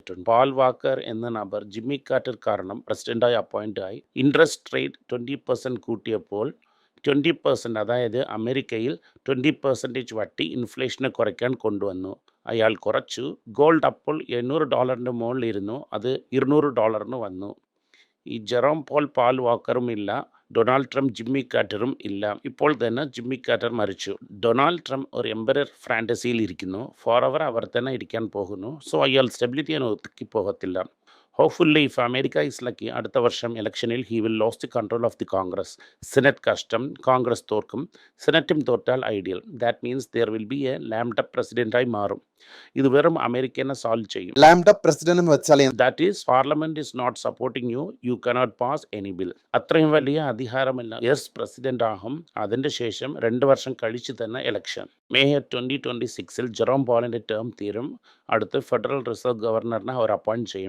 മാറ്റും. പാൽ വാക്കർ എന്ന നബർ ജിമ്മി കാർട്ടർ കാരണം പ്രസിഡന്റായി അപ്പോയിന്റ് ആയി. ഇൻട്രസ്റ്റ് റേറ്റ് 20% കൂട്ടിയപ്പോൾ 20%, അതായത് അമേരിക്കയിൽ 20% വട്ടി ഇൻഫ്ലേഷനെ കുറയ്ക്കാൻ കൊണ്ടുവന്നു. അയാൾ കുറച്ചു. ഗോൾഡ് അപ്പോൾ $800 മുകളിലിരുന്നു, അത് $200 വന്നു. ഈ ജെറോം പോൾ പാൽ വാക്കറും ഇല്ല, ഡൊണാൾഡ് ട്രംപ് ജിമ്മി കാർട്ടറും ഇല്ല. ഇപ്പോൾ തന്നെ ജിമ്മി കാർട്ടർ മരിച്ചു. ഡൊണാൾഡ് ട്രംപ് ഒരു എംപറർ ഫാൻറ്റസിയിൽ ഇരിക്കുന്നു. ഫോറവർ അവർ തന്നെ ഇരിക്കാൻ പോകുന്നു. സോ അയാൾ സ്റ്റെബിലിറ്റിയെ ഒതുക്കി പോകത്തില്ല. Hopefully if America is lucky, അടുത്ത വർഷം ഇലക്ഷനിൽ he will lose the control of the Congress. Senate കഷ്ടം, കോൺഗ്രസ് തോൽക്കും. സെനറ്റും തോറ്റാൽ ideal. That means there will be a lame duck പ്രസിഡന്റായി മാറും. ഇത് വെറും അമേരിക്കനെ സോൾവ് ചെയ്യും. ലാംഡപ്പ് പ്രസിഡന്റ് എന്ന് വെച്ചാൽ that is parliament is not supporting you, you cannot pass any bill. അത്രയും വലിയ അധികാരമില്ല. യെസ് പ്രസിഡന്റ് ആകും. അതിൻ്റെ ശേഷം 2 വർഷം കഴിച്ച് തന്നെ ഇലക്ഷൻ. May 2026 ജെറോം പോളിൻ്റെ ടേം തീരും. അടുത്ത് ഫെഡറൽ റിസർവ് ഗവർണറിനെ അവർ അപ്പോയിന്റ് ചെയ്യും.